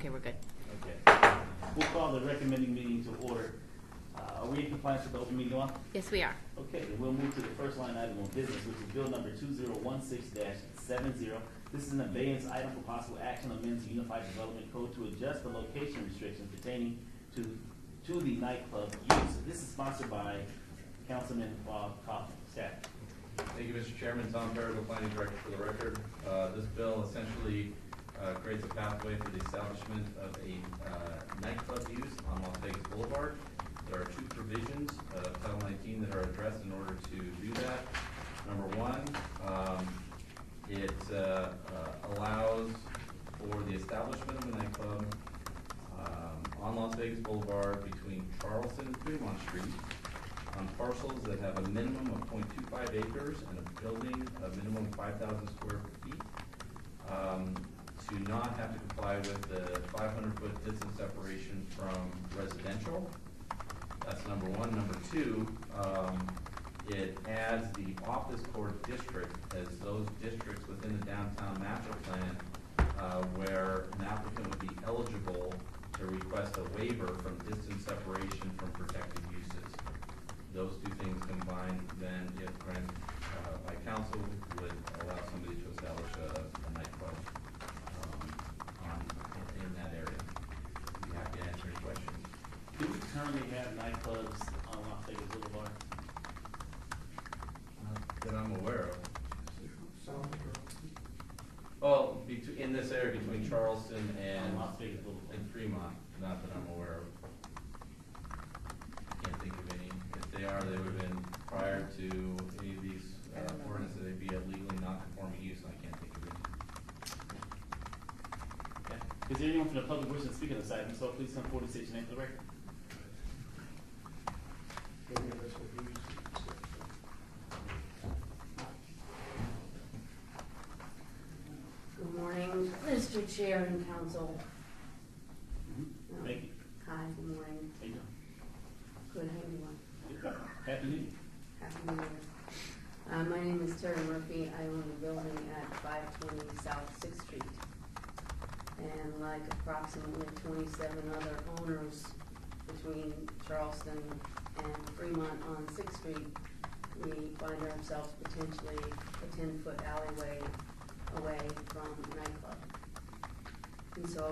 Okay, we're good. Okay. We'll call the recommending meeting to order. Are we in compliance with the open meeting law? Yes, we are. Okay, then we'll move to the first line item on business, which is bill number 2016-70. This is an abeyance item for possible action amends the Unified Development Code to adjust the location restrictions pertaining to the nightclub use. This is sponsored by Councilman Bob Coughlin. Staff. Thank you, Mr. Chairman. Tom Perrigo, Planning Director for the record. This bill essentially creates a pathway for the establishment of a nightclub use on Las Vegas Boulevard. There are two provisions of Title 19 that are addressed in order to do that. Number one, it allows for the establishment of a nightclub on Las Vegas Boulevard between Charleston and Fremont Street on parcels that have a minimum of 0.25 acres and a building a minimum of 5,000 square feet, to not have to comply with the 500-foot distance separation from residential. That's number one. Number two, it adds the office court district as those districts within the downtown master plan where an applicant would be eligible to request a waiver from distance separation from protected uses. Those two things combined then, if granted by council, would allow somebody to establish a nightclub in that area. I'd be happy to answer any questions. Do we currently have nightclubs on Las Vegas Boulevard? That I'm aware of. Well, in this area between Charleston and Las Vegas Boulevard. and Fremont, not that I'm aware of. Can't think of any. If they are, they would have been prior to any of these ordinances. They'd be a legally non-conforming use, and I can't think of any. Okay. Is there anyone from the public wishing to speak on this item? So please come forward and state your name for the record. Good morning, Mr. Chair and Council. Thank you. Hi, good morning. How you doing? Good, how you doing? Happy New Year. Happy New Year. My name is Terry Murphy. I own a building at 520 South 6th Street. And like approximately 27 other owners between Charleston and Fremont on 6th Street, we find ourselves potentially a 10-foot alleyway away from a nightclub. And so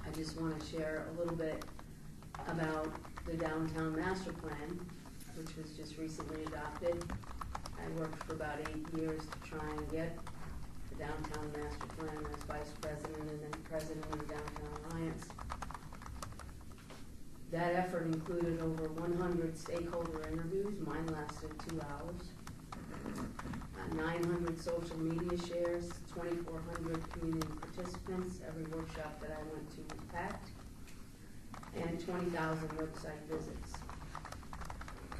I just want to share a little bit about the downtown master plan, which was just recently adopted. I worked for about 8 years to try and get the downtown master plan as vice president and then president of the Downtown Alliance. That effort included over 100 stakeholder interviews. Mine lasted 2 hours. 900 social media shares, 2,400 community participants. Every workshop that I went to was packed. And 20,000 website visits.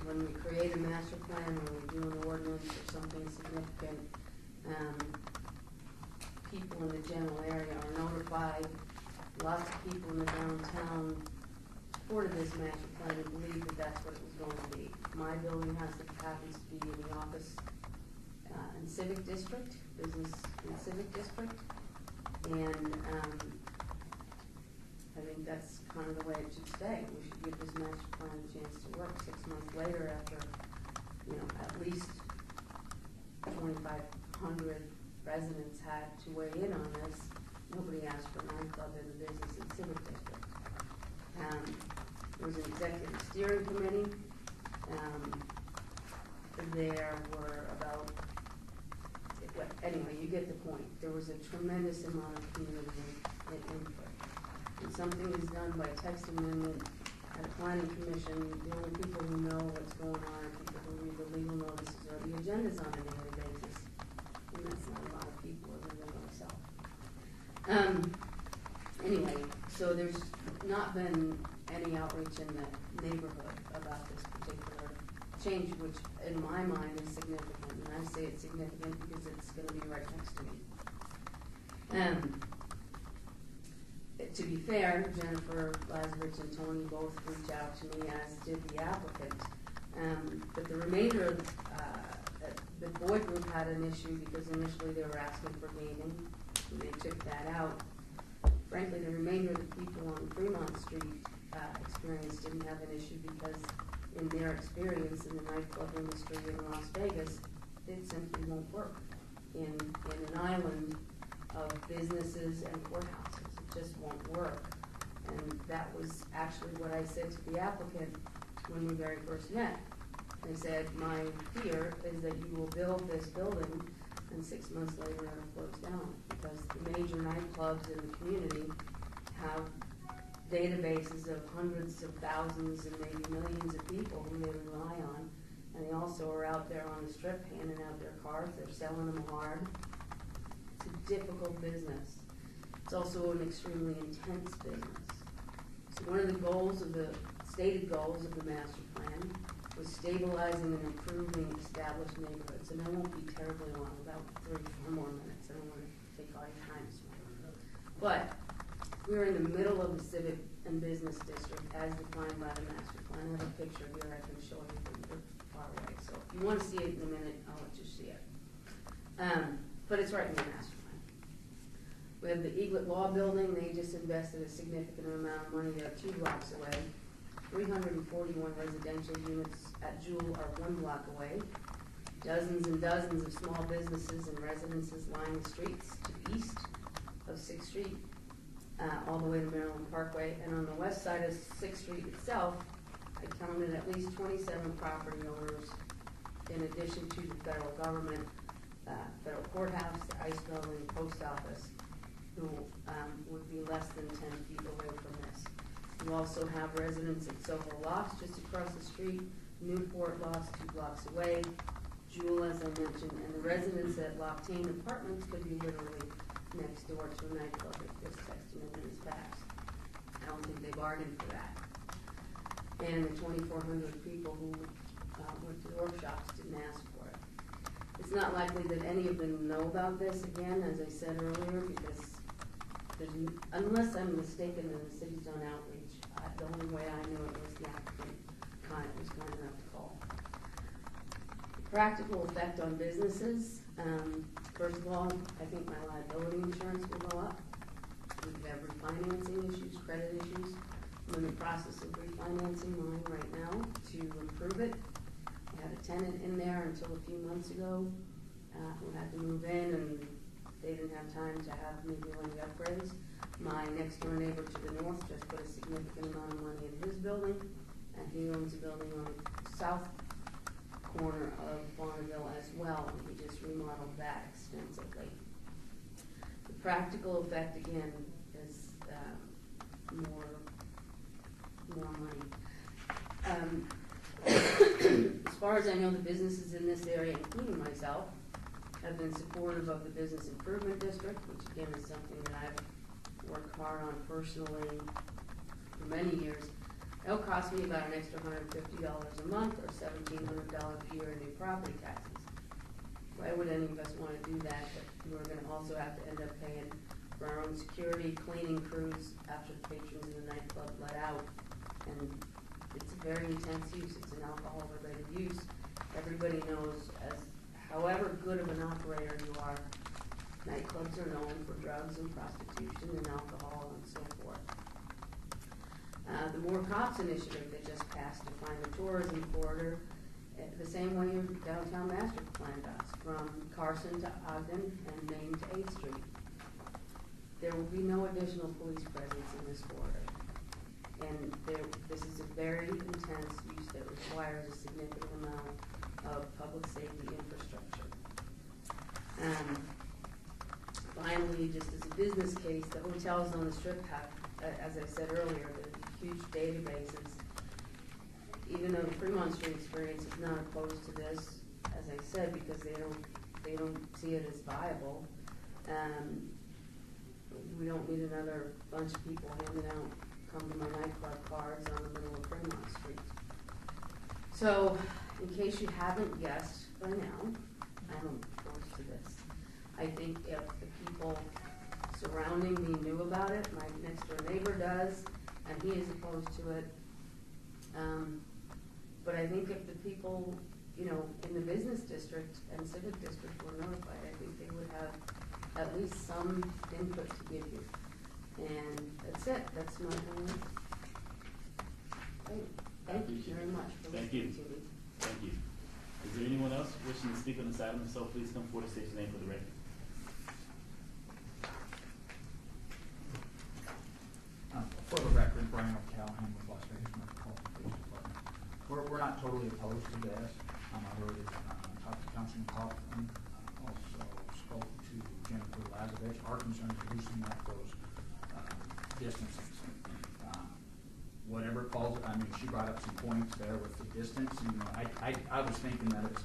When we create a master plan, when we do an ordinance or something significant, people in the general area are notified. Lots of people in the downtown supported this master plan and believed that that's what it was going to be. My building happens to be in the office and civic district, business and civic district, and I think that's kind of the way it should stay. We should give this master plan a chance to work. 6 months later, after at least 2,500 residents had to weigh in on this, nobody asked for a nightclub in the business and civic district. There was an executive steering committee. There were about, anyway, you get the point. There was a tremendous amount of community input. When something is done by text amendment at a planning commission, the only people who know what's going on are people who read the legal notices or the agendas on a daily basis. And that's not a lot of people other than myself. Anyway, so there's not been any outreach in the neighborhood about this particular change, which in my mind is significant. And I say it's significant because it's going to be right next to me. To be fair, Jennifer Lazarus and Tony both reached out to me, as did the applicant. But the remainder of the Boyd Group had an issue because initially they were asking for gaming, and they took that out. Frankly, the remainder of the people on Fremont Street experience didn't have an issue because in their experience in the nightclub industry in Las Vegas, it simply won't work in an island of businesses and courthouses. It just won't work. And that was actually what I said to the applicant when we very first met. I said, my fear is that you will build this building and 6 months later it'll close down because the major nightclubs in the community have databases of hundreds of thousands and maybe millions of people who they rely on. And they also are out there on the strip handing out their cards. They're selling them hard. It's a difficult business. It's also an extremely intense business. So one of the goals of the stated goals of the master plan was stabilizing and improving established neighborhoods. And I won't be terribly long, about 3 or 4 more minutes. I don't want to take all your time this morning. But we're in the middle of the civic and business district as defined by the master plan. I have a picture here I can show you from far away. So if you want to see it in a minute, I'll let you see it. But it's right in the master plan. We have the Eaglet Law Building. They just invested a significant amount of money there 2 blocks away. 341 residential units at Jewel are 1 block away. Dozens and dozens of small businesses and residences line the streets to the east of 6th Street, all the way to Maryland Parkway. And on the west side of 6th Street itself, I counted at least 27 property owners in addition to the federal government, federal courthouse, the ICE building, post office, who would be less than 10 feet away from this. You also have residents at Soho Lofts just across the street, Newport Lofts 2 blocks away, Jewel, as I mentioned, and the residents at Loftaine Apartments could be literally next door to a nightclub if this text amendment is passed. I don't think they bargained for that. And the 2,400 people who went to the workshops didn't ask for it. It's not likely that any of them know about this again, as I said earlier, because unless I'm mistaken and the city's done outreach, the only way I knew it was the applicant was kind enough to call. The practical effect on businesses, first of all, I think my liability insurance will go up. We have refinancing issues, credit issues. I'm in the process of refinancing mine right now to improve it. I had a tenant in there until a few months ago who had to move in, and they didn't have time to have me do any upgrades. My next door neighbor to the north just put a significant amount of money in his building, and he owns a building on the south corner of Bonneville as well, and he just remodeled that extensively. The practical effect, again, is more money. As far as I know, the businesses in this area, including myself, have been supportive of the Business Improvement District, which again is something that I've worked hard on personally for many years. It'll cost me about an extra $150 a month or $1,700 a year in new property taxes. Why would any of us want to do that? But we're going to also have to end up paying for our own security, cleaning crews after the patrons in the nightclub let out. And it's a very intense use. It's an alcohol-related use. Everybody knows, as however good of an operator you are, nightclubs are known for drugs and prostitution and alcohol and so forth. The More Cops initiative that just passed defined the tourism corridor the same way your downtown master plan does, from Carson to Ogden and Main to 8th Street. There will be no additional police presence in this corridor. And this is a very intense use that requires a significant amount of public safety infrastructure. Finally, just as a business case, the hotels on the Strip have, as I said earlier, the huge databases. Even though the Fremont Street experience is not opposed to this, as I said, because they don't see it as viable. We don't need another bunch of people handing out come to my nightclub cards on the middle of Fremont Street. So, in case you haven't guessed by now, I'm opposed to this. I think if the people surrounding me knew about it, my next door neighbor does, and he is opposed to it. But I think if the people, in the business district and civic district were notified, I think they would have at least some input to give you. And That's it, that's my only. Thank you very much for Thank listening you. to me. Thank you. Is there anyone else wishing to speak on this item? If so, please come forward and state your name for the record. For the record, Brian O'Callahan with Las Vegas Metropolitan Police Department. We're not totally opposed to this. I've already talked to Councilman Kaufman, also spoke to Jennifer Lazarevich. Our concern is loosening up those distances. Whatever it falls, I mean, she brought up some points there with the distance. And, I was thinking that it's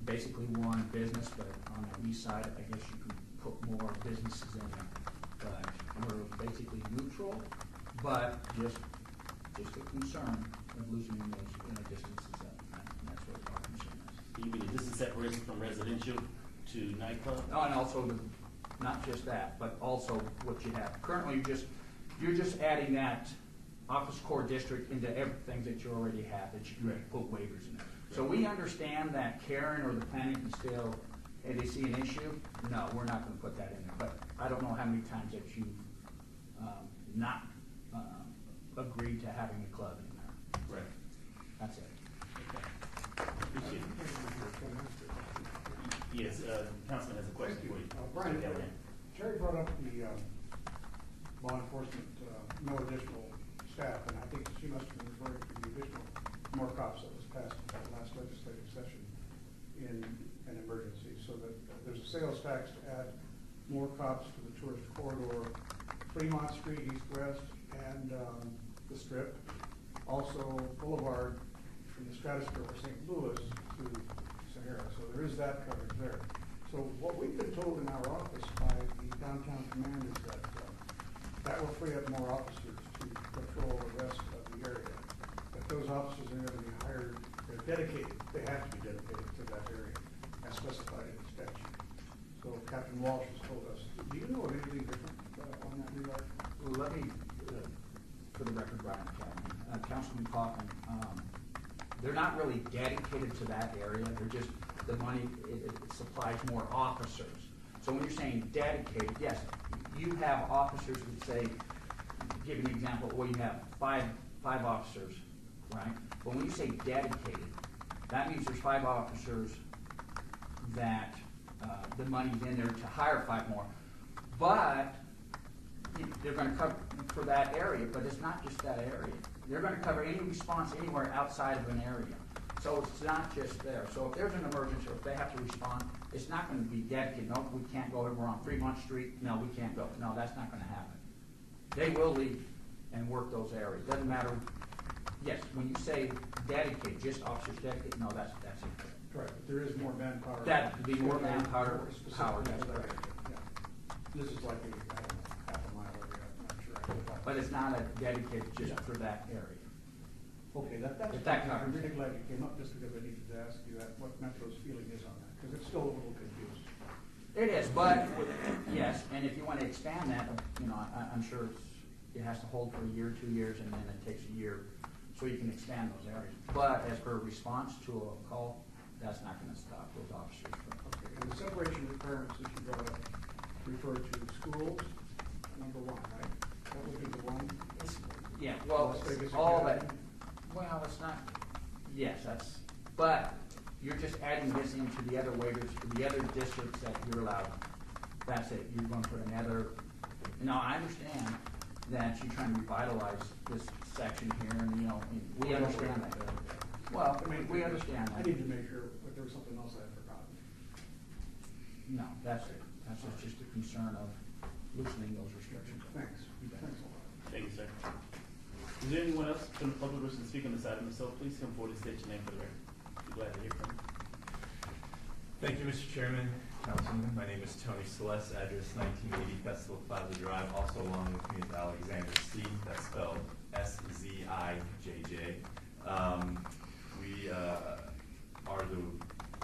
basically one business, but on the east side, I guess you could put more businesses in there. But we're basically neutral, but just a concern of losing those distances up, and that's what our concern is. You mean the distance separation from residential to nightclub? Oh, and also not just that, but also what you have currently. You're just adding that office core district into everything that you already have that you can put waivers in there. So we understand that Karen or the planning can still, if they see an issue, no, we're not going to put that in there. But I don't know how many times that you've not agreed to having a club in there. Right. That's it. Okay. Appreciate it. Yes, Councilman has a question for you. Brian, Mr. Callahan. Terry brought up the law enforcement, no additional staff, and I think she must have been referring to the additional more cops that was passed at that last legislative session in an emergency, so that there's a sales tax to add more cops to the tourist corridor, Fremont Street, east-west, and the Strip. Also Boulevard from the Stratosphere or St. Louis to Sahara. So there is that coverage there. So what we've been told in our office by the downtown command is that that will free up more officers to patrol the rest of the area. That those officers are going to be hired, they're dedicated, they have to be dedicated to that area as specified in the statute. So Captain Walsh has told us, do you know of anything different on that regard? Well, let me, for the record, Brian Callahan, Councilman Kaufman, they're not really dedicated to that area. They're just, the money, it supplies more officers. So when you're saying dedicated, yes, you have officers that say, give an example, well, you have five officers, right? But when you say dedicated, that means there's 5 officers that the money's in there to hire 5 more. But they're going to cover for that area, but it's not just that area. They're going to cover any response anywhere outside of an area. So it's not just there. So if there's an emergency or if they have to respond, it's not going to be dedicated. No, we can't go over on Fremont Street. No, we can't go. No, that's not going to happen. They will leave and work those areas. Doesn't matter. Yes, when you say dedicated, just officers dedicated, no, that's incorrect. Correct, but there is more manpower. That would be more manpower, Specifically that's for that correct. area, yeah. This is like a, I don't know, half a mile area, I'm not sure. But it's not a dedicated just for that area. Okay, that's. If that I'm covers really it. glad you came up, just because I needed to ask you that, what Metro's feeling is on that, because it's still a little confused. It is, but, yes, and if you want to expand that, you know, I'm sure it has to hold for a year, 2 years, and then it takes a year, so you can expand those areas. But as for a response to a call, that's not going to stop those officers from. Okay, and the separation requirements that you brought up refer to schools, number 1, right? That would be the one. Yeah, well, Las Vegas all Academy. that, well, it's not, yes, that's, but you're just adding this into the other waivers, the other districts that you're allowed. That's it, you're going to put another, now, I understand that you're trying to revitalize this section here, and, you know, we understand that. Well, I mean, we understand I that. need to make sure, but there was something else I had forgotten. No, that's it, that's just a concern of loosening those restrictions. Thanks, thanks a lot. Thank you, sir. Is there anyone else from the public wishing to speak on this item? If so, please come forward and state your name for the record. Be glad to hear from you. Thank you, Mr. Chairman, Councilman. My name is Tony Celeste, address 1980 Festival Plaza Drive. Also along with me is Alexander C. That's spelled S-Z-I-J-J. We are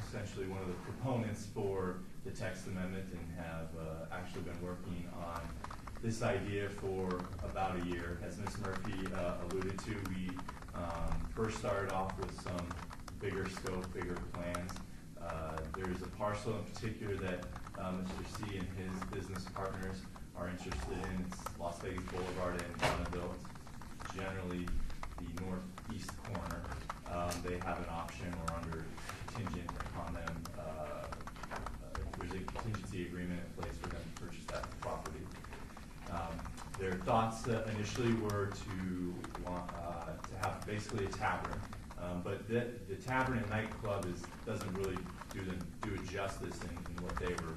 essentially one of the proponents for the text amendment and have actually been working on this idea for about a year. As Ms. Murphy alluded to, we first started off with some bigger scope, bigger plans. There's a parcel in particular that Mr. C and his business partners are interested in. It's Las Vegas Boulevard and Bonneville. It's generally the northeast corner. They have an option or under contingent upon them, there's a contingency agreement in place for them to purchase that property. Their thoughts initially were to want to have basically a tavern, but the tavern and nightclub doesn't really do it justice in what they were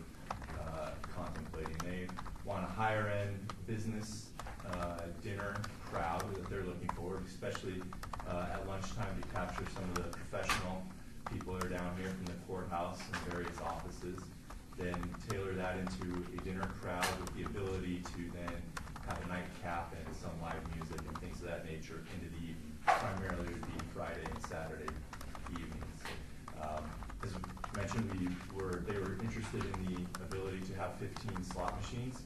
contemplating. They want a higher end business dinner crowd that they're looking for, especially at lunchtime to capture some of the professional people that are down here from the courthouse and various offices. Then tailor that into a dinner crowd with the ability to then have a nightcap and some live music and things of that nature into the evening. Primarily would be Friday and Saturday evenings. As mentioned, they were interested in the ability to have 15 slot machines.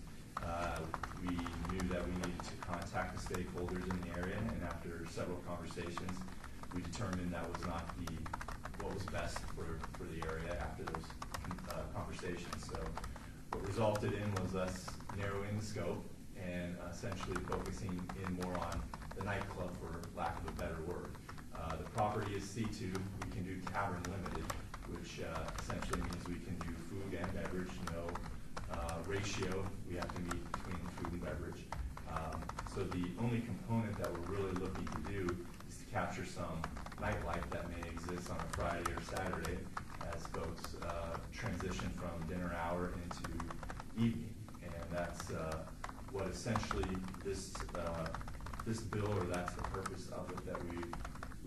We knew that we needed to contact the stakeholders in the area, and after several conversations, we determined that was not what was best for the area after those conversations. So what resulted in was us narrowing the scope and essentially focusing in more on the nightclub, for lack of a better word. The property is C2. We can do tavern limited, which essentially means we can do food and beverage, no ratio we have to meet between food and beverage. So the only component that we're really looking to do is to capture some nightlife that may exist on a Friday or Saturday as folks transition from dinner hour into evening. And that's what essentially this bill, or that's the purpose of it that we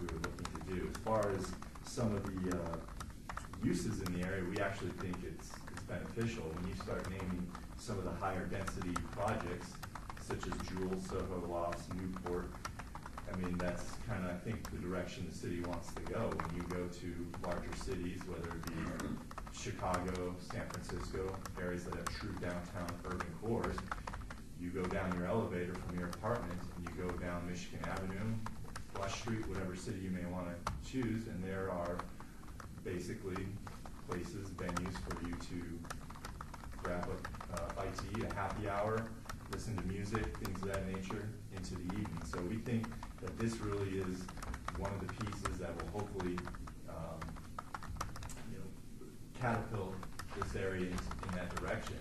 were looking to do. As far as some of the uses in the area, we actually think it's beneficial. When you start naming some of the higher density projects, such as Jewel, Soho, Lofts, Newport, I mean, that's kind of, I think, the direction the city wants to go. When you go to larger cities, whether it be Chicago, San Francisco, areas that have true downtown urban cores, you go down your elevator from your apartment and you go down Michigan Avenue, West Street, whatever city you may want to choose, and there are basically places, venues for you to grab a bite to eat, a happy hour, listen to music, things of that nature into the evening. So we think that this really is one of the pieces that will hopefully catapult this area in that direction.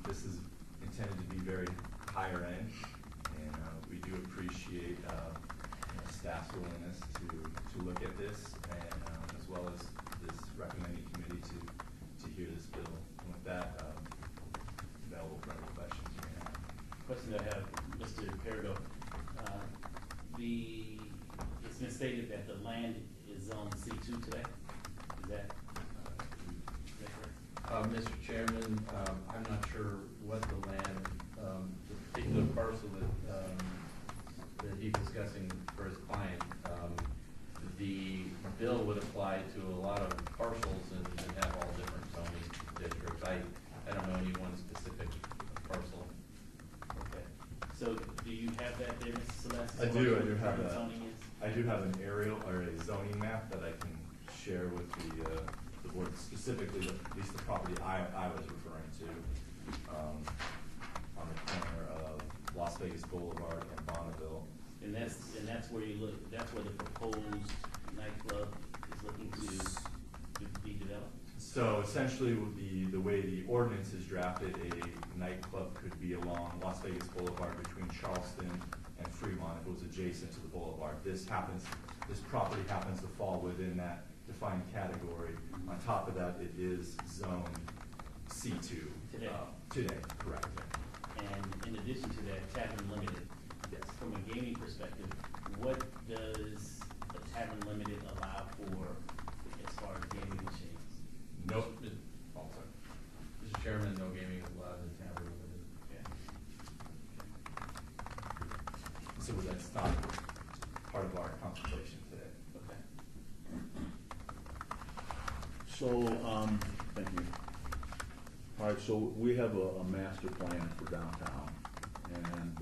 This is intended to be very higher end, and we do appreciate staff's willingness to look at this, and as well as this recommending committee to hear this bill. And with that, available for any questions you may have. Question I have, Mr. Perigo. It's been stated that the land is on C2 today. Is that correct? Mr. Chairman, I'm not sure what the land, the particular parcel that he's discussing for his client, the bill would apply to a lot of parcels and have all different zoning districts. I don't know any one specific parcel. Okay. So do you have that there, Mr. Celeste? I do have What that. zoning is? I do have an aerial or a zoning map that I can share with the board, specifically at least the property I was referring to on the corner of Las Vegas Boulevard and Bonneville. And that's where you look. That's where the proposed nightclub is looking to be developed. So essentially, would be the way the ordinance is drafted, a nightclub could be along Las Vegas Boulevard between Charleston and Fremont if it was adjacent to the boulevard. This property happens to fall within that defined category. On top of that, it is zoned C2. Today. Today, correct. And in addition to that, tavern limited. Yes. From a gaming perspective, what does a tavern limited allow for as far as gaming machines? Nope. Oh, sorry. Mr. Chairman, no gaming is allowed in tavern limited. Okay. So that's not part of our contemplation today. Okay. So, thank you. All right, so we have a master plan for downtown, and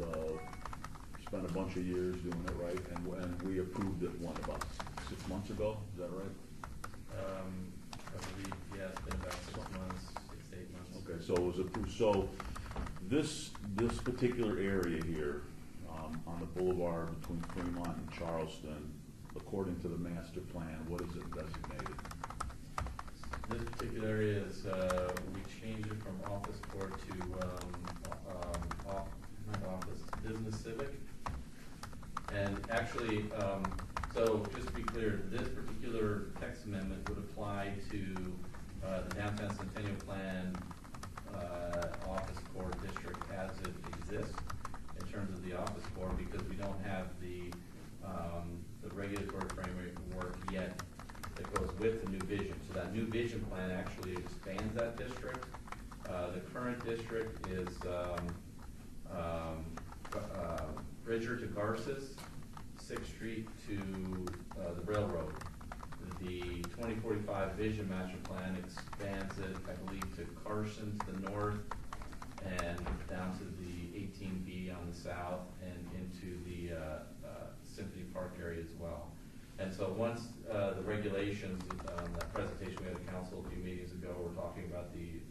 spent a bunch of years doing it, right? And we approved it, about 6 months ago, is that right? I believe, yeah, it's been about 6 months, 6 to 8 months. Okay, so it was approved, so this particular area here, on the boulevard between Fremont and Charleston, according to the master plan, what is it designated? This particular area is, we changed it from office court to, not office, business civic. And actually, so just to be clear, this particular text amendment would apply to, the downtown Centennial Plan, office core district as it exists in terms of the office core, because we don't have the regulatory framework yet that goes with the new vision. So that new vision plan actually expands that district. The current district is Bridger to Garces, 6th Street to the railroad. The 2045 vision master plan expands it, I believe, to Carson to the north and down to the 18B on the south and into the Symphony Park area as well. And so once the regulations, that presentation we had at council a few meetings ago, we're talking about the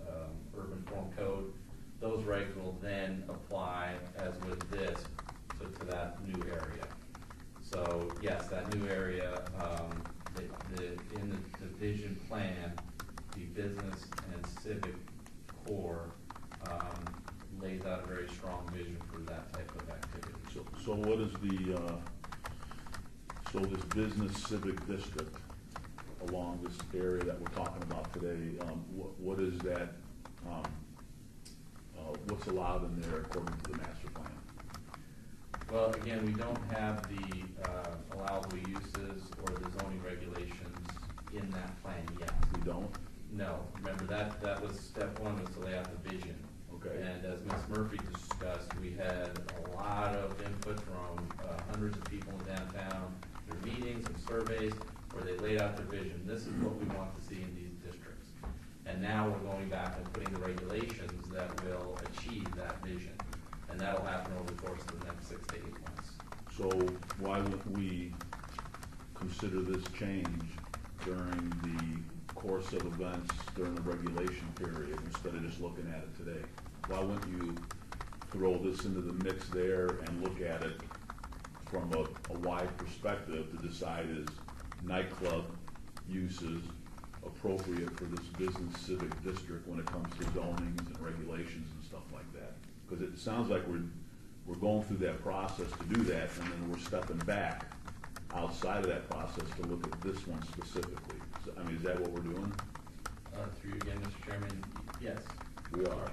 urban form code, those regs will then apply as with this to that new area. So yes, that new area, in the vision plan, the business and civic core lays out a very strong vision for that type of activity. So what is so this business civic district along this area that we're talking about today, what is that, what's allowed in there according to the master plan? Well, again, we don't have the allowable uses or the zoning regulations in that plan yet. We don't? No, remember that was step one, was to lay out the vision. Okay. And as Ms. Murphy discussed, we had a lot of input from hundreds of people in downtown, through meetings and surveys, where they laid out their vision. This is what we want to see in these districts. And now we're going back and putting the regulations that will achieve that vision. And that'll happen over the course of the next 6 to 8 months. So why wouldn't we consider this change during the course of events during the regulation period instead of just looking at it today? Why wouldn't you throw this into the mix there and look at it from a wide perspective to decide is nightclub uses appropriate for this business civic district when it comes to zonings and regulations and stuff like that? Because it sounds like we're going through that process to do that, and then we're stepping back outside of that process to look at this one specifically. So, I mean, is that what we're doing? Through you again, Mr. Chairman, yes. We are.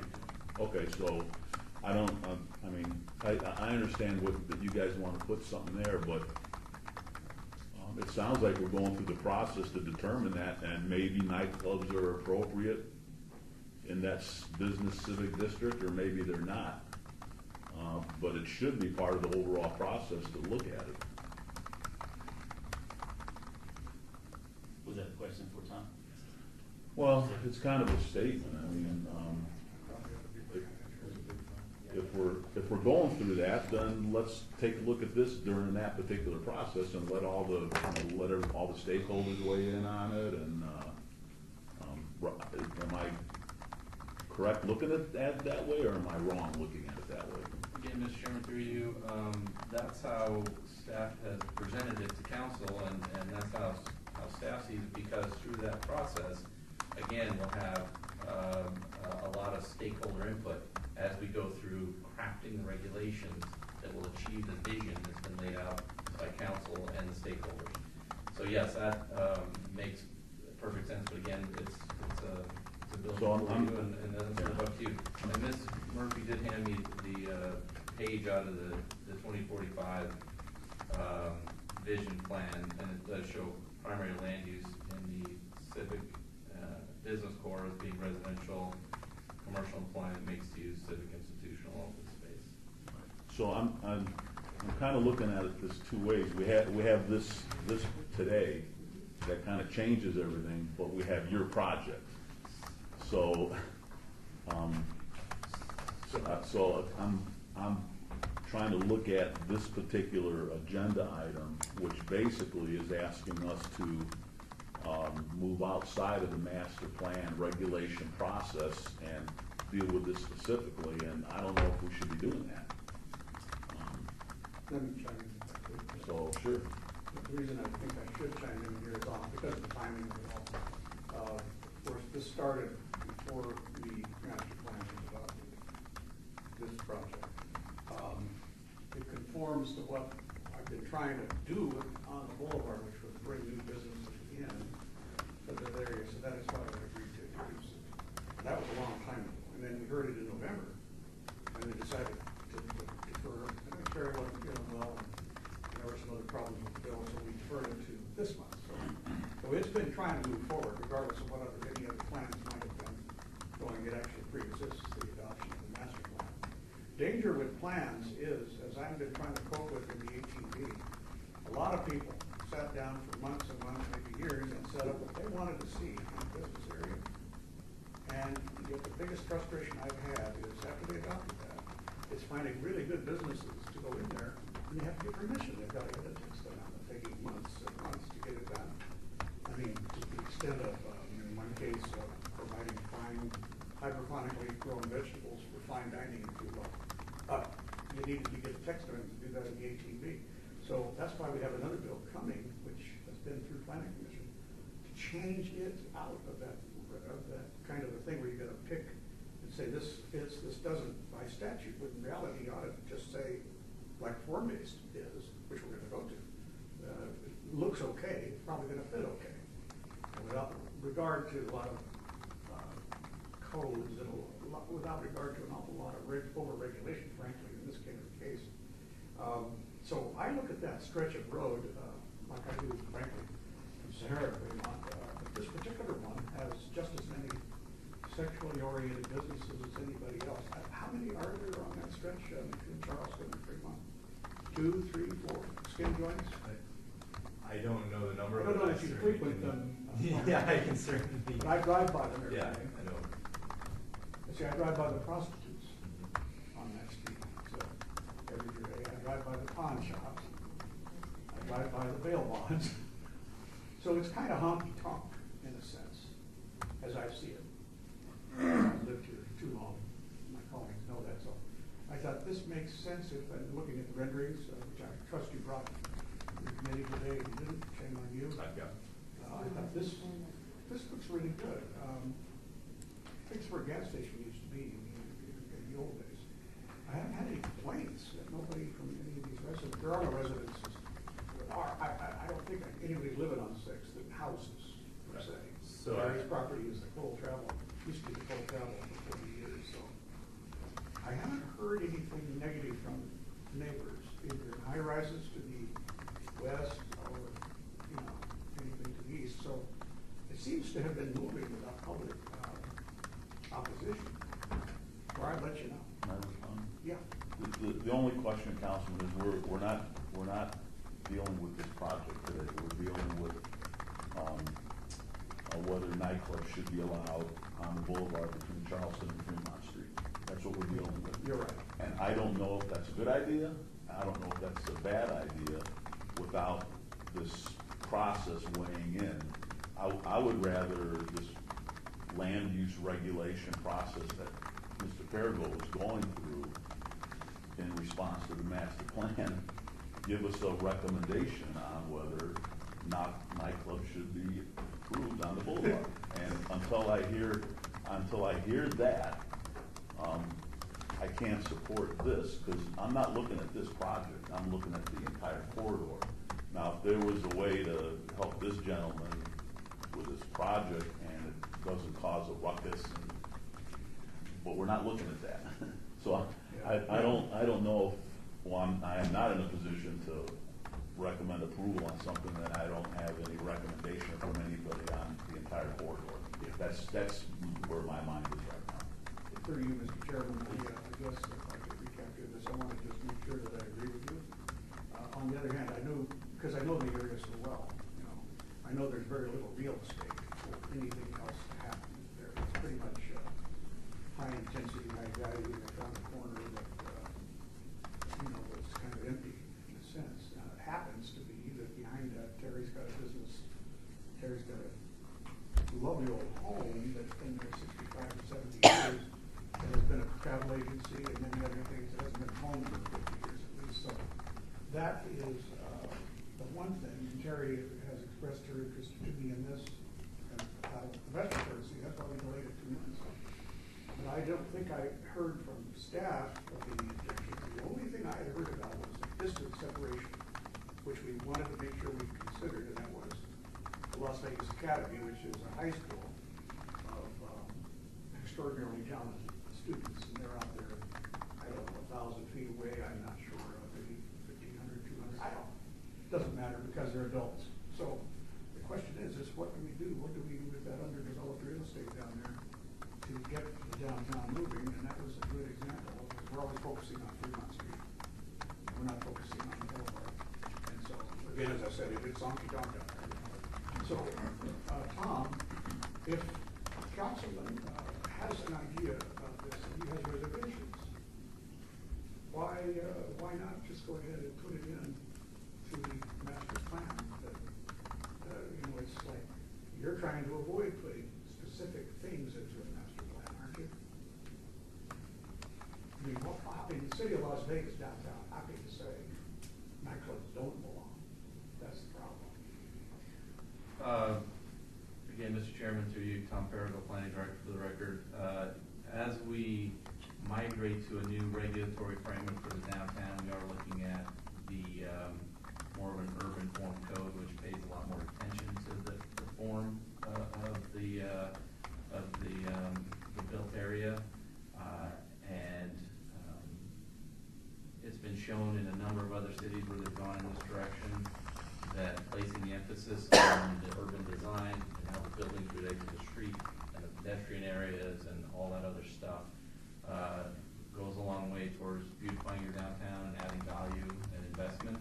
Okay, so I don't, I mean, I understand that you guys want to put something there, but it sounds like we're going through the process to determine that, and maybe nightclubs are appropriate in that business civic district, or maybe they're not. But it should be part of the overall process to look at it. Was that a question for Tom? Well, it's kind of a statement. I mean, if we're going through that, then let's take a look at this during that particular process and let all the all the stakeholders weigh in on it. And am I correct looking at that way, or am I wrong looking at it that way? Again, Mr. Chairman, through you, that's how staff has presented it to council, and that's how staff sees it, because through that process, again, we'll have a lot of stakeholder input as we go through crafting the regulations that will achieve the vision that's been laid out by council and the stakeholders. So yes, that makes perfect sense, but again, it's a bill for you, and then it's up to you. And Ms. Murphy did hand me the page out of the 2045 vision plan, and it does show primary land use in the civic business core as being residential, commercial employment, mixed use, civic, institutional, open space. So I'm kind of looking at it this two ways. We have this today that kind of changes everything, but we have your project. So I'm trying to look at this particular agenda item, which basically is asking us to move outside of the master plan regulation process and deal with this specifically, and I don't know if we should be doing that. Let me chime in. if I could. So, sure. The reason I think I should chime in here is because of the timing of it all. Of course, this started before the master plan was adopted, this project. It conforms to what I've been trying to do on the boulevard, which was bring new businesses in to the area, so that is why I agreed to introduce it. That was a long time ago, and then we heard it in November, and they decided to defer. And Terry wasn't feeling well, and there were some other problems with the bill, so we deferred it to this month. So it's been trying to move forward, regardless of what any other plans might have been going. It actually pre-exists the adoption of the master plan. Danger with plans is, as I've been trying to cope with in the ATV, a lot of people sat down for months and months, maybe years, and set up what they wanted to see in the business area. And yet the biggest frustration I've had is after they adopted that, is finding really good businesses to go in there, and they have to get permission. They've got to get a text done, taking months and months to get it done. I mean, to the extent of, in one case, providing fine hydroponically grown vegetables for fine dining, if you will. You needed to get a text done to do that in the ATV. So that's why we have another bill coming, which has been through planning commission, to change it out of that kind of a thing where you got to pick and say this fits, this doesn't by statute. But in reality, you ought to just say, like form-based is, which we're going to go to. It looks okay, it's probably going to fit okay. And without regard to a lot of codes, without regard to an awful lot of over-regulation, frankly, in this kind of case. So I look at that stretch of road, like I do, frankly, from Sahara to Fremont. But this particular one has just as many sexually oriented businesses as anybody else. How many are there on that stretch between Charleston and Fremont? 2, 3, 4 skin joints? I don't know the number. I don't know if you certainly frequent can- them. Yeah, I can certainly. But I drive by them every Yeah, day. I know. See, I drive by the prostitutes on that street, so every day. I drive by the pawn shops. I drive by the bail bonds. So it's kind of honky-tonk in a sense, as I see it. I've lived here too long. My colleagues know that, so I thought this makes sense if I'm looking at the renderings, which I trust you brought to the committee today. If you didn't, shame on you. I've got. I thought this looks really good. It's where a gas station used to be in the old days. I haven't had any complaints. Nobody from any of these residents. There are no residences. I don't think anybody living on Sixth that houses per se. So Gary's property is the full travel. Used to be the full travel for 40 years. So I haven't heard anything negative from neighbors, either in high rises to the west or anything to the east. So it seems to have been moving without public opposition. Or I'd let you know. Can I respond? Yeah. The only question, Councilman, is we're not dealing with this project today. We're dealing with whether nightclubs should be allowed on the boulevard between Charleston and Fremont Street. That's what we're dealing with. You're right. And I don't know if that's a good idea. I don't know if that's a bad idea without this process weighing in. I would rather this land use regulation process that Mr. Perigo was going through in response to the master plan give us a recommendation on whether nightclubs should be approved on the boulevard. And until I hear that, I can't support this, because I'm not looking at this project, I'm looking at the entire corridor. Now, if there was a way to help this gentleman with this project and it doesn't cause a ruckus, but we're not looking at that. So I don't know if, I am not in a position to recommend approval on something that I don't have any recommendation from anybody on the entire corridor. That's where my mind is right now. Through you, Mr. Chairman, I guess if I could recapture this, I want to just make sure that I agree with you. On the other hand, because I know the area so well, I know there's very little real estate for anything else to happen there. It's pretty much high intensity, high value, around the corner that, that's kind of empty in a sense. It happens to be that behind that, Terry's got a business, Terry's got a lovely old home that's been there 65 or 70 years, and that is the one thing, and Terry has expressed her interest to me in this, and out of professional courtesy, that's why we delayed it 2 months. But I don't think I heard from staff of any objections. The only thing I had heard about was district separation, which we wanted to make sure we considered, and that was the Las Vegas Academy, which is a high school of extraordinarily talented students, and they're out there, I don't know, 1,000 feet away, I'm not sure, maybe 1,500, 200, I don't know. Doesn't matter because they're adults. So the question is what do we do? What do we do with that underdeveloped real estate down there to get the downtown moving? And that was a good example. We're always focusing on Fremont Street. We're not focusing on the boulevard. And so, again, as I said, it's honky tonk down there. So, Tom, if Councilman has an idea about this and he has reservations, why not just go ahead and put it in to the master plan? That, it's like you're trying to avoid putting specific things into a master plan, aren't you? I mean, the city of Las Vegas downtown, happy to say, nightclubs don't belong. That's the problem. Again, Mr. Chairman, through you, Tom Perigo, Planning Director for the record. As we migrate to a new regulatory framework for the downtown, we are looking at the more of an urban form code, which pays a lot more attention to the form of the built area, and it's been shown in a number of other cities where they've gone in this direction that placing the emphasis on the urban design and how the buildings relate to the street and the pedestrian areas and all that other stuff goes a long way towards beautifying your downtown and adding value and investment.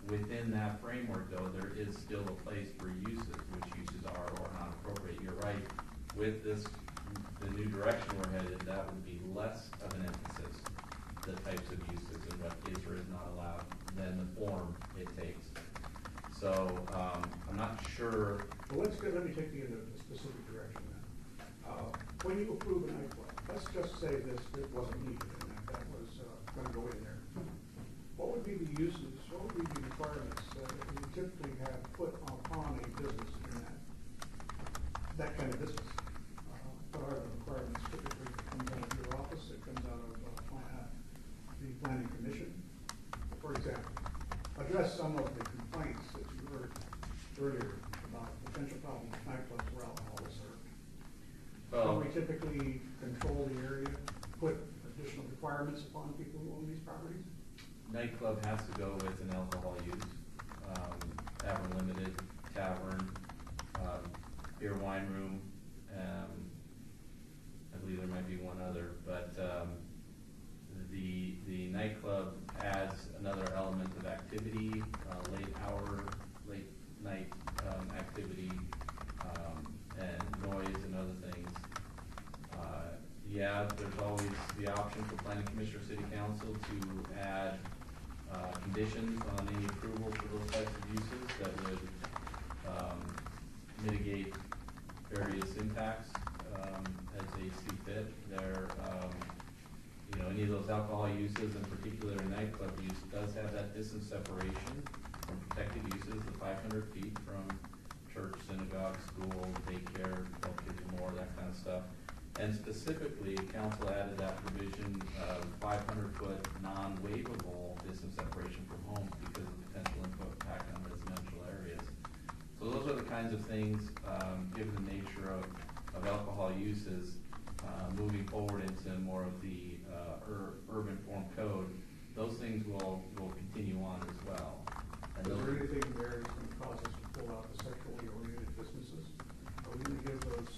Within that framework, though, there is still a place for uses, which uses are or not appropriate. You're right. With this, the new direction we're headed, that would be less of an emphasis, the types of uses and what is or is not allowed, than the form it takes. So I'm not sure. Well, let me take you in a specific direction then. When you approve a nightclub, let's just say it wasn't needed and that was going to go in there. What would be the uses, what would be the requirements that you typically have put upon a business in that kind of business? What are the requirements typically that comes out of your office, that comes out of the planning commission? For example, address some of the complaints that you heard earlier about potential problems with nightclubs where alcohol is served. So we typically control the area, put additional requirements upon people who own these properties? Nightclub has to go with an alcohol use. Tavern Limited, tavern, beer wine room. I believe there might be one other, but the nightclub adds another element of activity, late night activity, and noise and other things. Yeah, there's always the option for Planning Commission or City Council to add conditions on any approval for those types of uses that would mitigate various impacts as they see fit. Any of those alcohol uses, in particular nightclub use, does have that distance separation from protected uses, the 500 feet from church, synagogue, school, daycare, 12 kids or more, that kind of stuff. And specifically, council added that provision of 500-foot non-waivable distance separation from homes because of potential impact on residential areas. So those are the kinds of things, given the nature of alcohol uses, moving forward into more of the urban form code, those things will continue on as well. And is there anything there that's going to cause us to pull out the sexually oriented businesses? Are we going to give those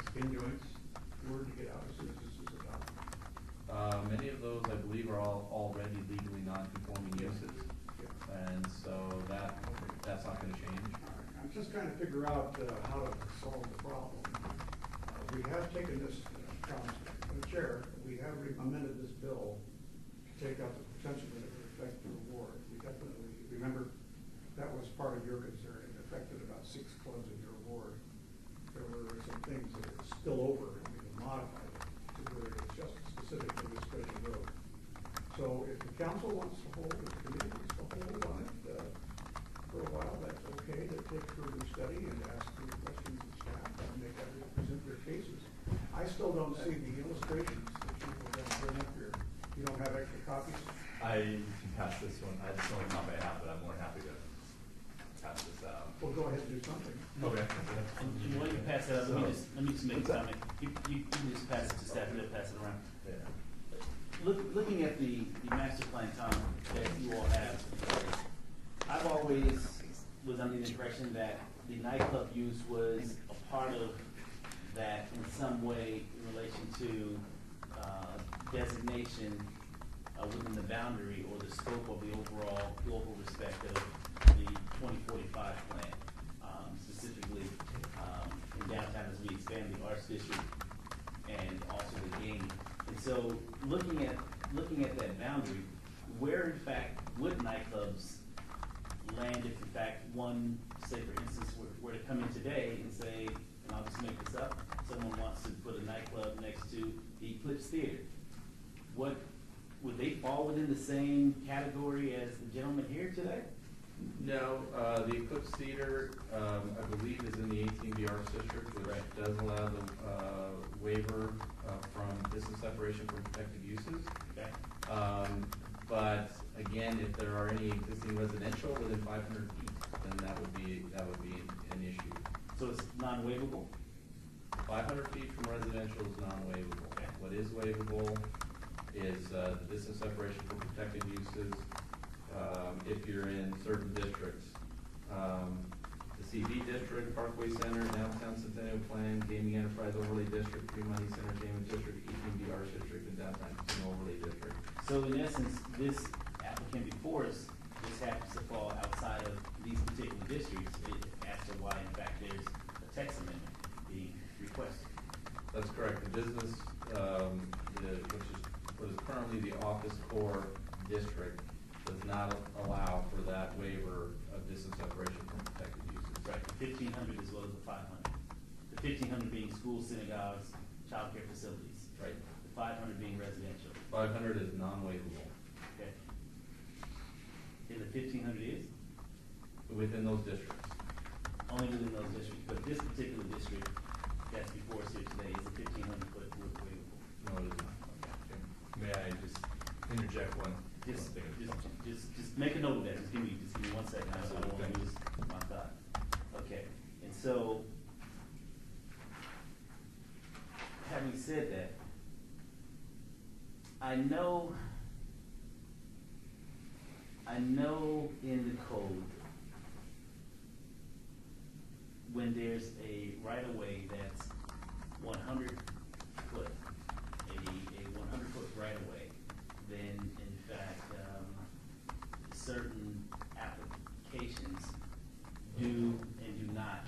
skin joints word to get out as soon as this is adopted? Many of those, I believe, are already legally non-conforming uses, and so that's not going to change. Right. I'm just trying to figure out how to solve the problem. We have taken this, Chair, we have amended this bill to take out the potential that it would affect the reward. We definitely, remember, that was part of your concern. It affected about 6 clubs in your ward. There were some things that spill over and we can modify it to where it's just specific to this special road. So So if the council wants to hold, if the committee wants to hold on it, for a while, that's okay, to take further study and ask the questions of staff and make everyone present their cases. I still don't see the illustrations that you were going to bring up here. You don't have extra copies? I can pass this one, I just don't copy I have, but I'm more than happy to pass this out. Well, go ahead and do something. Okay. And while you pass that up, let me just make a comment. You can just pass it to staff and they'll pass it around. Yeah. Looking at the master plan, Tom, that you all have, I've always was under the impression that the nightclub use was a part of that in some way in relation to designation within the boundary or the scope of the overall global respect of the 2045 plan, specifically in downtown as we expand the arts district and also the gaming. And so looking at that boundary, where in fact would nightclubs land if in fact one, say for instance, were to come in today and say, and I'll just make this up, someone wants to put a nightclub next to the Eclipse Theater. What, would they fall within the same category as the gentleman here today? No, the Eclipse Theater, I believe is in the 18B Arts District, which does allow the waiver from business separation from protected uses. Okay. But again, if there are any existing residential within 500 feet, then that would be an issue. So it's non-waivable? 500 feet from residential is non-waivable. Okay. What is waivable is the business separation from protected uses. If you're in certain districts, the CV district, Parkway Center, Downtown Centennial Plan, Gaming Enterprise Overlay District, Fremont East Entertainment District, 18B Arts District, and Downtown Casino Overlay District. So in essence, this applicant before us just happens to fall outside of these particular districts as to why in fact there's a text amendment being requested. That's correct. The business, which is what is currently the Office Core District, does not allow for that waiver of business separation from protected uses. Right, the 1,500 as well as the 500. The 1,500 being schools, synagogues, child care facilities. Right. The 500 being residential. 500 is non-waivable Okay. And the 1,500 is? within those districts. Only within those districts, but this particular district that's before us here today is a 1,500 foot waivable. No, it is not. Okay. May I just interject one? Just make a note of that, just give me 1 second, I don't want to lose my thought. Okay, and so, having said that, I know in the code, when there's a right-of-way that's 100 foot, a 100 foot right-of-way, then in fact, certain applications do and do not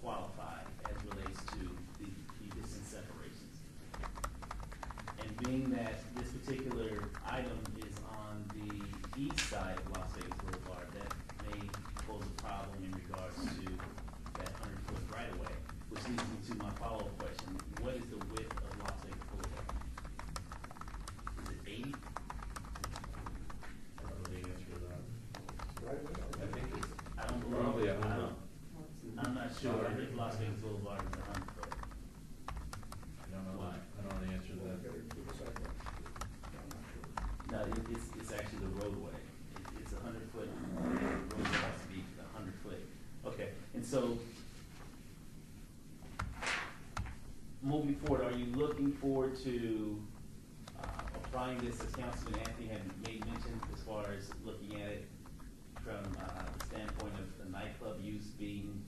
qualify as relates to the distance separations. And being that this particular item is on the east side of Las Vegas Boulevard, that may pose a problem in regards to that 100 foot right-of-way, which leads me to my follow-up question. What is the width of Las Vegas Boulevard? Is it 80? I don't know the answer to that. Right? I think it's I don't believe. probably I 100. don't- I'm not sure if Las Vegas Boulevard is 100 foot. I don't know. Why? I don't know the answer to that. No, it's actually the roadway. It's 100 foot. The roadway has to be 100 foot. Okay, and so moving forward, are you looking forward to applying this, as Councilman Anthony had made mention, as far as looking at it from the standpoint of the nightclub use being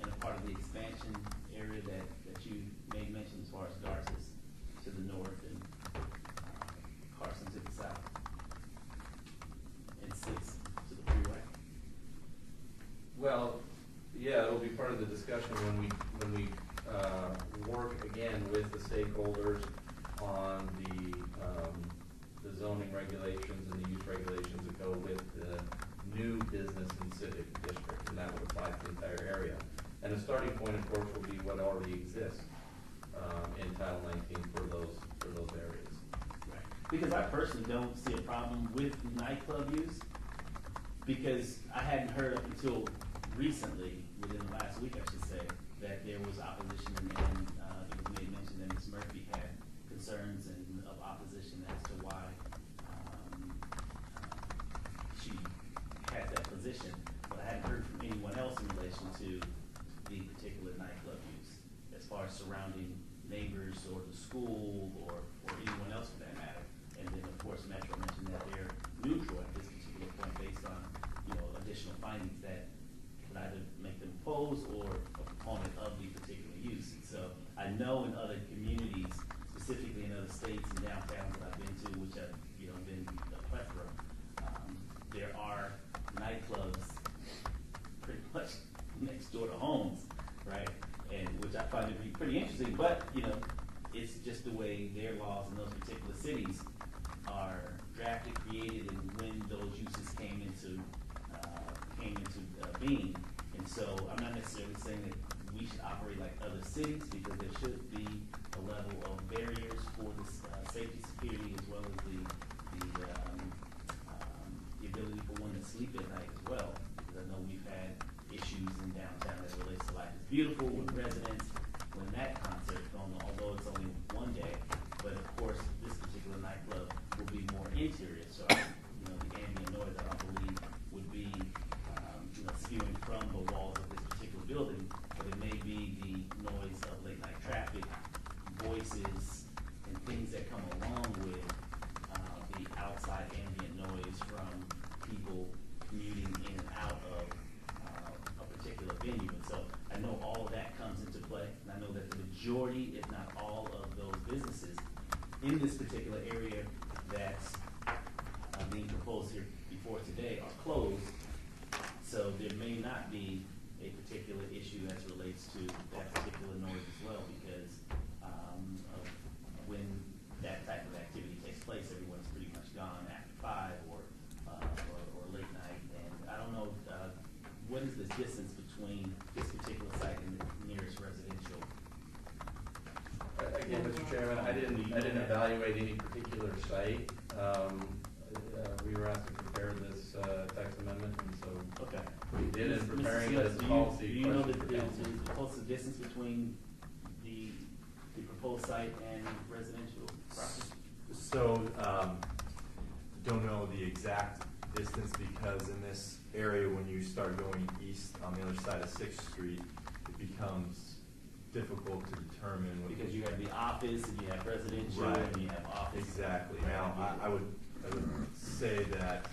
in a part of the expansion area that you made mention, as far as Garces to the north and Carson to the south, and 6 to the freeway? Well, yeah, it'll be part of the discussion when we work again with the stakeholders on the zoning regulations and the use regulations that go with the new business and civic district, and that would apply to the entire area. And the starting point, of course, will be what already exists in Title 19 for those areas. Because I personally don't see a problem with nightclub use, because I hadn't heard up until recently, within the last week, I should say, that there was opposition, and it was made mention that Ms. Murphy had concerns and of opposition as to why she has that position. But I hadn't heard from anyone else in relation to the particular nightclub use, as far as surrounding neighbors or the school or anyone else for that matter. And then, of course, Metro mentioned that they're neutral at this particular point based on, additional findings that could either make them opposed or a proponent of the particular use. And so I know in other communities, specifically in other states and downtowns that I've been to, which have, been a plethora, there are nightclubs pretty much next door to homes, right? And which I find to be pretty interesting, but, it's just the way their laws in those particular cities are drafted, created, and when those uses came into being. And so I'm not necessarily saying that we should operate like other cities, because there should be a level of barriers for the safety, security, as well as the ability for one to sleep at night as well. Because I know we've had issues in downtown as it relates to Life is Beautiful with residents when that concert is going on, although it's only one day. But of course, this particular nightclub will be more interior, so the ambient noise I don't believe would be spewing from the walls of this particular building, but it may be the noise of late night traffic, voices, and things that come along with the outside ambient noise from people commuting in and out of a particular venue. And so I know all of that comes into play, and I know that the majority, if not all, of those businesses in this particular area that's being proposed here before today are closed. So there may not be a particular issue as it relates to that particular noise as well, because of when that type of activity takes place, everyone's pretty much gone after 5 or late night. And I don't know, what is the distance between this particular site and the nearest residential? Again, Mr. Chairman, I didn't evaluate any particular site. We were asked to prepare this text amendment, and so Okay. we did in Mrs. preparing Seals, the do policy. you know question for council. the closest distance between the proposed site and residential property? So, don't know the exact distance, because in this area, when you start going east on the other side of 6th Street, it becomes difficult to determine. Because you have the office and you have residential Right. and you have office. Exactly. Now, I would say that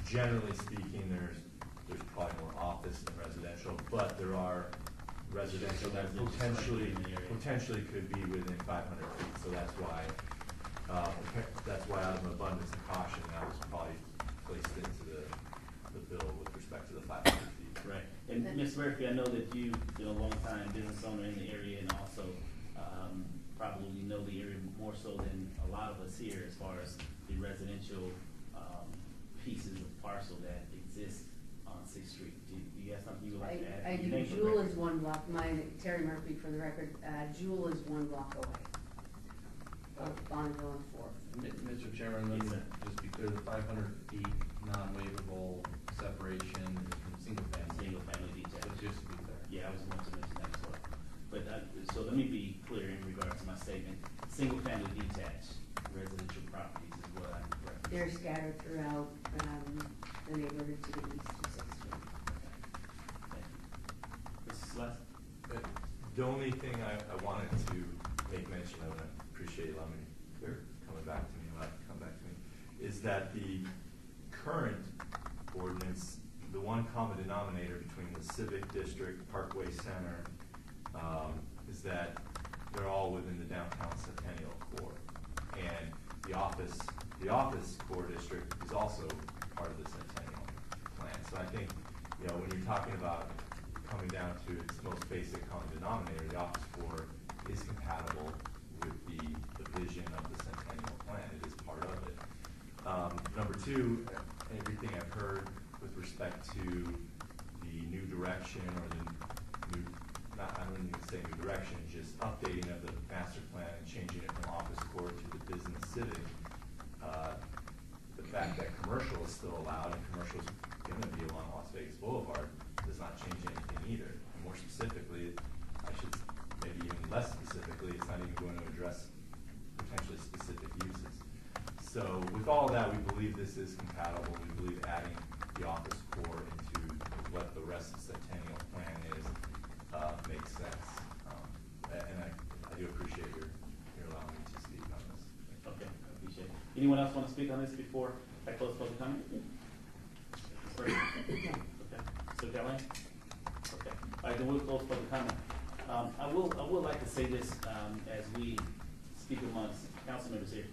generally speaking, there's probably more office than residential, but there are residential that potentially could be within 500 feet. So that's why out of an abundance of caution, that was probably placed into the bill with respect to the 500 feet. Right. And Ms. Murphy, I know that you've been a long-time business owner in the area, and also probably know the area more so than a lot of us here as far as the residential pieces of parcel that exist on 6th Street. Do you have something you would like to add? I do. Name for the Jewel record. is 1 block, Terry Murphy for the record, Jewel is 1 block away of Bonneville and 4th. Mr. Chairman, let me Yes, sir. just be clear, the 500 feet non-waivable separation is from single family. Single family So detached. just to be clear. Yeah, I was going to mention that as well. But, so let me be clear in regards to my statement. Single family detached residential properties is what I'm referencing. They're scattered throughout the neighborhood to the east of 6th Street. Thank you. Mrs. Celeste? The only thing I wanted to make mention of, and I appreciate you allowing me coming back to me, is that the current ordinance, the one common denominator between the Civic District, Parkway Center, is that they're all within the downtown Centennial core. And the office core district is also part of the Centennial plan. So I think, when you're talking about coming down to its most basic common denominator, the office core is compatible with the vision of the Centennial plan. It is part of it. Number 2, everything I've heard with respect to the new direction, or the new, I wouldn't even say new direction, just updating of the master plan and changing it from office core to the business civic. Vegas Boulevard does not change anything either. And more specifically, I should, maybe even less specifically, it's not even going to address potentially specific uses. So with all that, we believe this is compatible. We believe adding the office core into what the rest of the Centennial Plan is makes sense. And I do appreciate your allowing me to speak on this. Okay, I appreciate it. Anyone else want to speak on this before I close public comment? Okay. So Caroline? Okay. All right, then we'll close public comment. I would like to say this as we speak amongst council members here.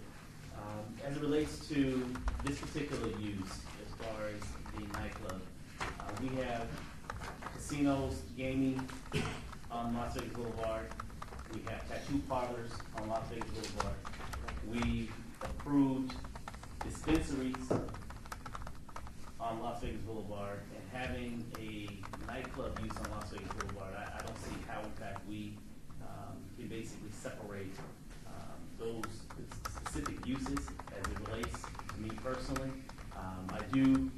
As it relates to this particular use, as far as the nightclub, we have casinos, gaming on Las Vegas Boulevard. We have tattoo parlors on Las Vegas Boulevard. We approved dispensaries on Las Vegas Boulevard, and having a nightclub use on Las Vegas Boulevard, I don't see how, in fact, we can basically separate those specific uses as it relates to me personally. I do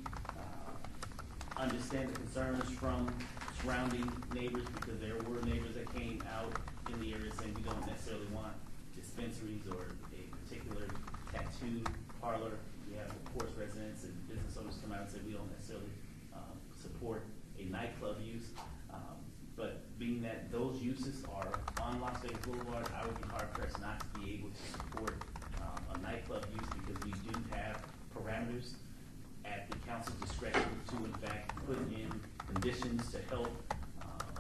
understand the concerns from surrounding neighbors, because there were neighbors that came out in the area saying we don't necessarily want dispensaries or a particular tattoo parlor. We have, of course, residents and business owners come out and say we don't necessarily support a nightclub use. But being that those uses are on Las Vegas Boulevard, I would be hard pressed not to be able to support a nightclub use, because we do have parameters at the council's discretion to, in fact, put in conditions to help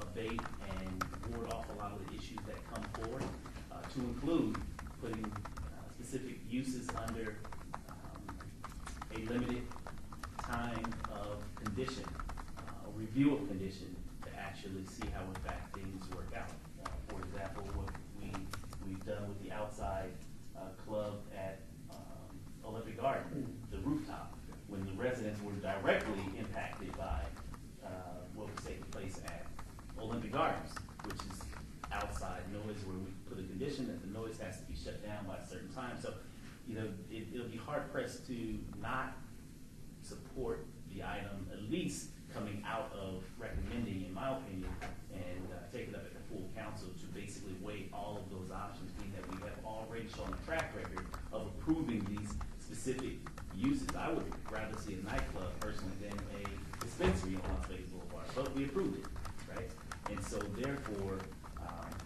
abate and ward off a lot of the issues that come forward, to include putting specific uses under a limited time of condition, a review of condition, to actually see how, in fact, things work out. For example, what we've done with the outside club at Olympic Garden, the rooftop, when the residents were directly impacted by what was taking place at Olympic Gardens, which is outside noise, where we put a condition that the noise has to be shut down by a certain time. So, you know, it'll be hard pressed to not support the item, at least coming out of recommending, in my opinion, and take it up at the full council to basically weigh all of those options, being that we have already shown a track record of approving these specific uses. I would rather see a nightclub personally than a dispensary on Las Vegas Boulevard, but we approved it, right? And so therefore,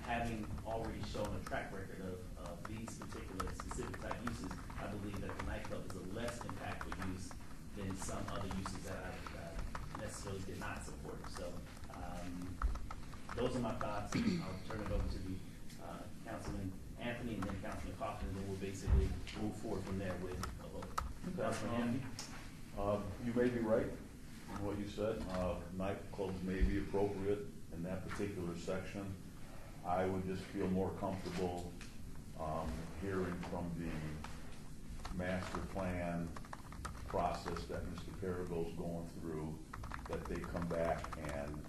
having already shown a track record of these particular specific type uses, I believe that the nightclub is a less impactful use than some other uses that I necessarily did not support. So those are my thoughts. I'll turn it over to the Councilman Anthony and then Councilman Coffin, and then we'll basically move forward from there with a vote. Councilman Anthony? You may be right in what you said. Nightclubs may be appropriate in that particular section. I would just feel more comfortable hearing from the master plan process that Mr. Perigo's going through, that they come back and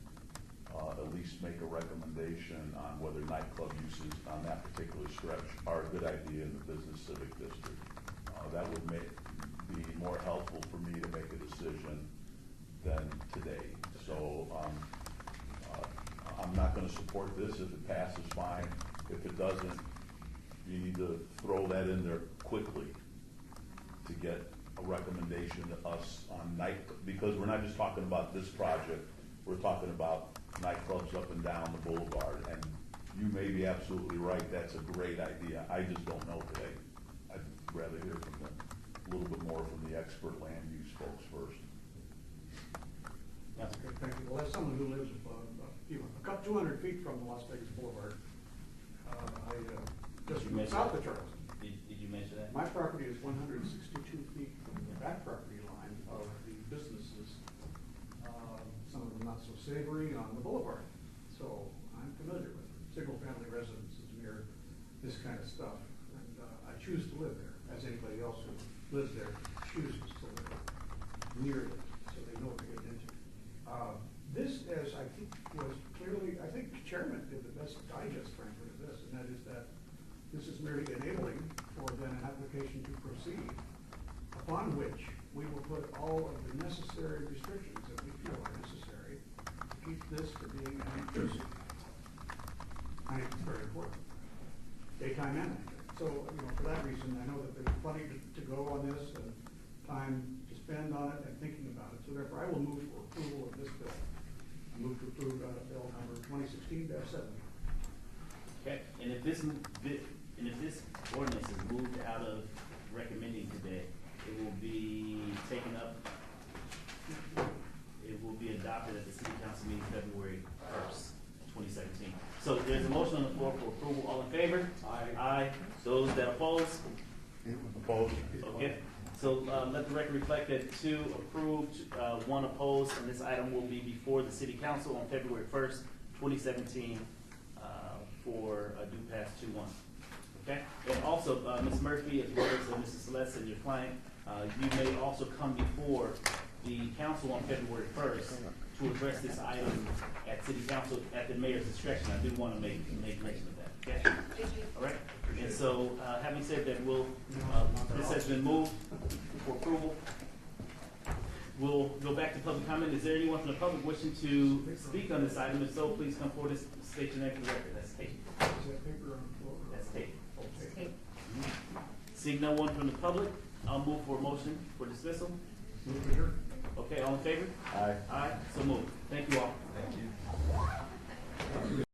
at least make a recommendation on whether nightclub uses on that particular stretch are a good idea in the business civic district. That would be more helpful for me to make a decision than today. So I'm not going to support this. If it passes, fine. If it doesn't, you need to throw that in there quickly to get a recommendation to us on night, because we're not just talking about this project, we're talking about nightclubs up and down the boulevard, and you may be absolutely right, that's a great idea. I just don't know today. I'd rather hear from them, a little bit more from the expert land use folks first. Yes. Okay, thank you. Well, as someone who lives a couple 200 feet from the Las Vegas Boulevard, just south of Charleston. Did you mention that? My property is 162 feet from the back property line of the businesses, some of them not so savory, on the boulevard. So I'm familiar with it. Single-family residences near this kind of stuff. And I choose to live there, as anybody else who lives there chooses to live near it, so they know what they're getting into. This, as I think was clearly, I think the chairman did the best digest, frankly, of this, and that is that this is merely enabling for then an application to proceed, upon which we will put all of the necessary restrictions that we feel are necessary keep this to being an inclusive. I think it's very important. Daytime and nighttime. So, you know, for that reason, I know that there's plenty to go on this and time to spend on it and thinking about it. So therefore, I will move for approval of this bill. I move to approve bill number 2016-70. Okay, and if this ordinance is moved out of recommending today, it will be taken up, it will be adopted at the city council meeting February 1st, 2017. So there's a motion on the floor for approval. All in favor? Aye. Aye. Those that oppose? Opposed? Okay, so let the record reflect that 2 approved, 1 opposed, and this item will be before the city council on February 1st, 2017, for a due pass 2-1. Okay, and also, Ms. Murphy, as well as Mrs. Celeste and your client, you may also come before the council on February 1st to address this item at city council at the mayor's discretion. I do want to make mention of that, okay? All right, and so, having said that, this has been moved for approval. We'll go back to public comment. Is there anyone from the public wishing to speak on this item? If so, please come forward and state your name for the record. That's tape. Is that paper on the floor? That's tape. Okay. Seeing no one from the public, I'll move for a motion for dismissal. Move to adjourn. Okay, all in favor? Aye. Aye, so moved. Thank you all. Thank you.